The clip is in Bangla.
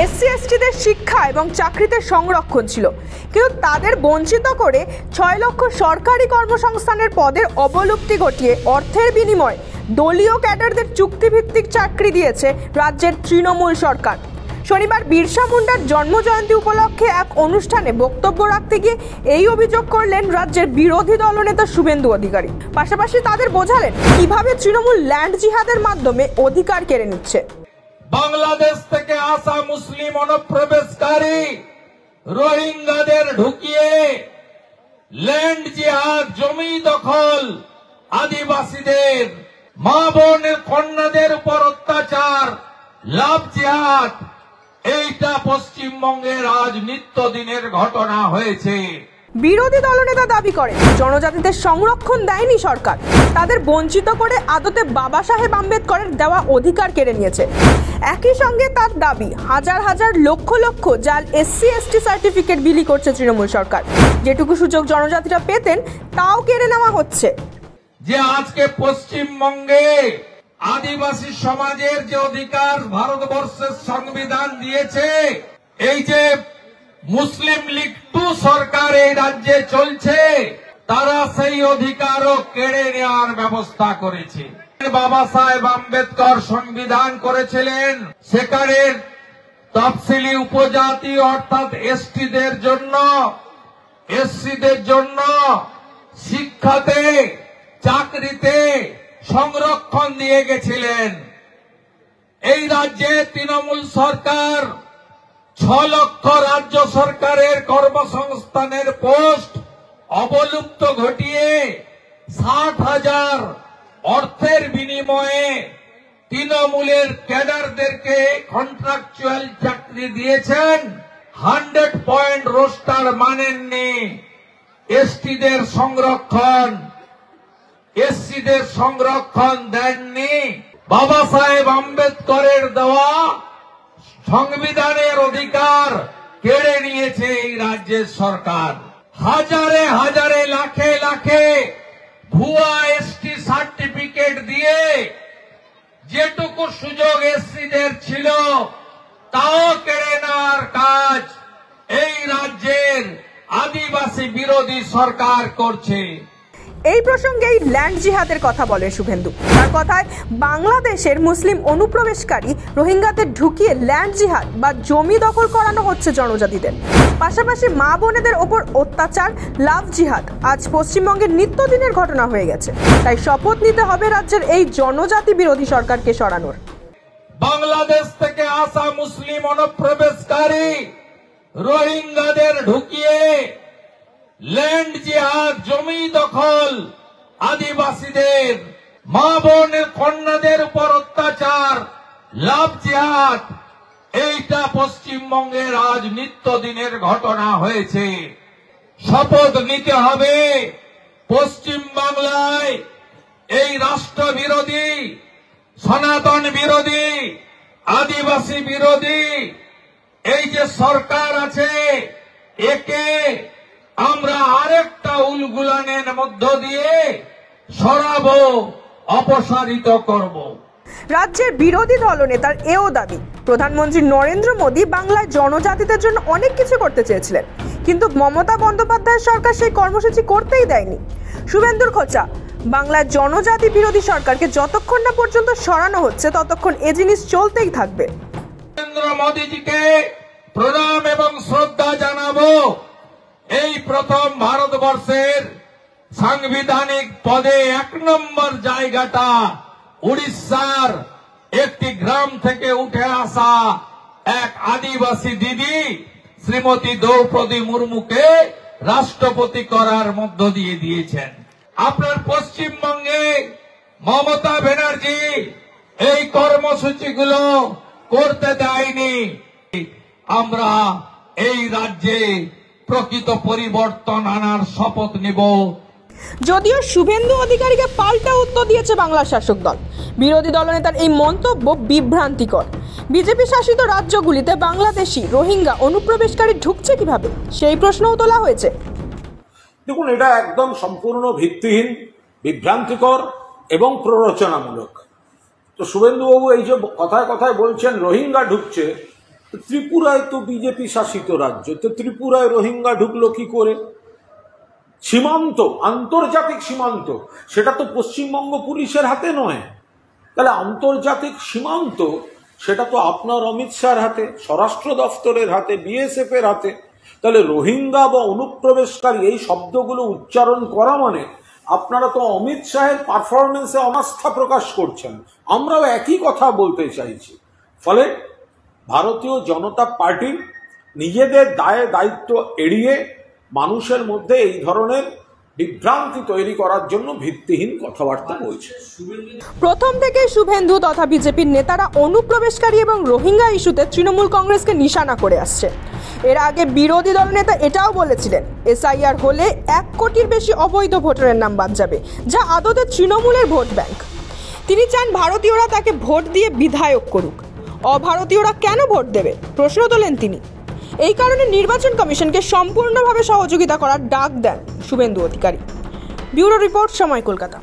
এসসি এসটিদের শিক্ষা এবং চাকরিতে সংরক্ষণ ছিল, কিন্তু তাদের বঞ্চিত করে 6 লক্ষ সরকারি কর্মসংস্থানের পদের অবলুপ্তি ঘটিয়ে অর্থের বিনিময়ে দলীয় ক্যাডারদের চুক্তিভিত্তিক চাকরি দিয়েছে রাজ্যের তৃণমূল সরকার। শনিবার বিরসা মুন্ডার জন্মজয়ন্তী উপলক্ষে এক অনুষ্ঠানে বক্তব্য রাখতে গিয়ে এই অভিযোগ করলেন রাজ্যের বিরোধী দলনেতা শুভেন্দু অধিকারী। পাশাপাশি তাদের বোঝালেন কিভাবে তৃণমূল ল্যান্ড জিহাদের মাধ্যমে অধিকার কেড়ে নিচ্ছে। বাংলাদেশ থেকে আসা মুসলিম অনুপ্রবেশকারী রোহিঙ্গাদের ঢুকিয়ে ল্যান্ড জিহাদ, জমি দখল, আদিবাসীদের মা বোনের কন্যাদের উপর অত্যাচার, লাভ জিহাদ, এইটা পশ্চিমবঙ্গের আজ নিত্যদিনের ঘটনা হয়েছে। বিরোধী দলনেতা দাবি করেন জনজাতিদের সংরক্ষণ দেয়নি সরকার, তাদের বঞ্চিত করে আদতে বাবা সাহেব আম্বেদকরের দেওয়া অধিকার কেড়ে নিয়েছে। একই সঙ্গে তার দাবি হাজার হাজার লক্ষ লক্ষ জাল এসসি এসটি সার্টিফিকেট বিলি করছে তৃণমূল সরকার, যেটুকু সুযোগ জনজাতিরা পেতেন তাও কেড়ে নেওয়া হচ্ছে। যে আজকে পশ্চিমবঙ্গে আদিবাসী সমাজের যে অধিকার ভারতবর্ষের সংবিধান দিয়েছে, এই যে মুসলিম লীগ 2 সরকার এই রাজ্যে চলছে, তারা সেই অধিকারও কেড়ে নেওয়ার ব্যবস্থা করেছে। বাবা সাহেব আম্বেদকর সংবিধান করেছিলেন, সেখানে তফসিলি উপজাতি অর্থাৎ এসটিদের জন্য, এসসিদের জন্য শিক্ষাতে, চাকরিতে সংরক্ষণ দিয়ে গেছিলেন। এই রাজ্যে তৃণমূল সরকার 6 লক্ষ রাজ্য সরকারের কর্মসংস্থানের পোস্ট অবলুপ্ত ঘটিয়ে 60,000 অর্থের বিনিময়ে তৃণমূলের ক্যাডারদেরকে কন্ট্রাকচুয়াল চাকরি দিয়েছেন। 100 পয়েন্ট রোস্টার মানেননি। এসটিদের সংরক্ষণ, এসসিদের সংরক্ষণ দেননি। বাবা সাহেব আম্বেদকরের দেওয়া সংবিধানের অধিকার কেড়ে নিয়েছে এই রাজ্যের সরকার। হাজারে হাজারে লাখে লাখে ভুয়া এসটি সার্টিফিকেট দিয়ে যেটুকু সুযোগ এসসিদের ছিল তাও কেড়ে নেওয়ার কাজ এই রাজ্যের আদিবাসী বিরোধী সরকার করছে। এই প্রসঙ্গে ল্যান্ড জিহাদের কথা বলে শুভেন্দু। তার কথায় বাংলাদেশের মুসলিম অনুপ্রবেশকারী রোহিঙ্গাদের ঢুকিয়ে ল্যান্ড জিহাদ বা জমি দখল করানো হচ্ছে জনজাতিদের। পাশাপাশি মা বোনেদের ওপর অত্যাচার, লাভ জিহাদ আজ পশ্চিমবঙ্গের নিত্যদিনের ঘটনা হয়ে গেছে। তাই শপথ নিতে হবে রাজ্যের এই জনজাতি বিরোধী সরকারকে সরানোর। বাংলাদেশ থেকে আসা মুসলিম অনুপ্রবেশকারী রোহিঙ্গাদের ঢুকিয়ে ল্যান্ড জিহাদ, জমি দখল, আদিবাসীদের মা বোনের কন্যাদের উপর অত্যাচার, লাভ জিহাদ, এইটা পশ্চিমবঙ্গের আজ নিত্যদিনের ঘটনা হয়েছে। শপথ নিতে হবে পশ্চিম বাংলায় এই রাষ্ট্র বিরোধী, সনাতন বিরোধী, আদিবাসী বিরোধী এই যে সরকার আছে, একে আমরা আরেকটা উলগুলানের মধ্য দিয়ে সরাবো, অপসারিত করব। রাজ্যের বিরোধী দলনেতার এও দাবি প্রধানমন্ত্রী নরেন্দ্র মোদী বাংলায় জনজাতিদের জন্য অনেক কিছু করতে চেয়েছিলেন, কিন্তু মমতা বন্দ্যোপাধ্যায়ের সরকার সেই কর্মসূচি করতেই দেয়নি। শুভেন্দুর খোঁচা, বাংলার জনজাতি বিরোধী সরকারকে যতক্ষণ না পর্যন্ত সরানো হচ্ছে ততক্ষণ এ জিনিস চলতেই থাকবে। নরেন্দ্র মোদীজিকে প্রণাম এবং শ্রদ্ধা জানাবো। এই প্রথম ভারতবর্ষের সাংবিধানিক পদে 1 নম্বর জায়গাটা উড়িষ্যার একটি গ্রাম থেকে উঠে আসা এক আদিবাসী দিদি শ্রীমতী দ্রৌপদী মুর্মুকে রাষ্ট্রপতি করার মধ্য দিয়ে দিয়েছেন। আপনার পশ্চিমবঙ্গে মমতা ব্যানার্জি এই কর্মসূচিগুলো করতে দেয়নি। আমরা এই রাজ্যে প্রকৃত পরিবর্তন আনার শপথ নেব। যদিও শুভেন্দু অধিকারীকে পাল্টা উত্তর দিয়েছে বাংলার শাসক দল। বিরোধী দলনেতার এই মন্তব্য বিভ্রান্তিকর। বিজেপি শাসিত রাজ্যগুলিতে বাংলাদেশি রোহিঙ্গা অনুপ্রবেশকারী ঢুকছে কিভাবে, সেই প্রশ্নও তোলা হয়েছে। দেখুন, এটা একদম সম্পূর্ণ ভিত্তিহীন, বিভ্রান্তিকর এবং প্ররোচনামূলক। তো শুভেন্দুবাবু এই যে কথায় কথায় বলছেন রোহিঙ্গা ঢুকছে, ত্রিপুরায় তো বিজেপি শাসিত রাজ্য, তো ত্রিপুরায় রোহিঙ্গা ঢুকলো কি করে? সীমান্ত, আন্তর্জাতিক সীমান্ত, সেটা তো পশ্চিমবঙ্গ পুলিশের হাতে নয়। তাহলে আন্তর্জাতিক সীমান্ত সেটা তো আপনার অমিত শাহর হাতে, স্বরাষ্ট্র দফতরের হাতে, বিএসএফ এর হাতে। তাহলে রোহিঙ্গা বা অনুপ্রবেশকারী এই শব্দগুলো উচ্চারণ করা মানে আপনারা তো অমিত শাহের পারফরমেন্সে অনাস্থা প্রকাশ করছেন। আমরাও একই কথা বলতে চাইছি। ফলে ভারতীয় জনতা পার্টি নিজেদের দায় দায়িত্ব এড়িয়ে মানুষের মধ্যে এই ধরনের বিভ্রান্তি তৈরি করার জন্য ভিত্তিহীন কথাবার্তা বলছে। প্রথম থেকে শুভেন্দু তথা বিজেপির নেতারা অনুপ্রবেশকারী এবং রোহিঙ্গা ইস্যুতে তৃণমূল কংগ্রেসকে নিশানা করে আসছে। এর আগে বিরোধী দলনেতা এটাও বলেছিলেন, এসআইআর হলে 1 কোটির বেশি অবৈধ ভোটারের নাম বাদ যাবে, যা আদতে তৃণমূলের ভোট ব্যাংক। তিনি চান ভারতীয়রা তাকে ভোট দিয়ে বিধায়ক করুক, অভারতীয়রা কেন ভোট দেবে প্রশ্ন তোলেন তিনি। এই কারণে নির্বাচন কমিশনকে সম্পূর্ণভাবে সহযোগিতা করার ডাক দেন শুভেন্দু অধিকারী। ব্যুরো রিপোর্ট, সময়, কলকাতা।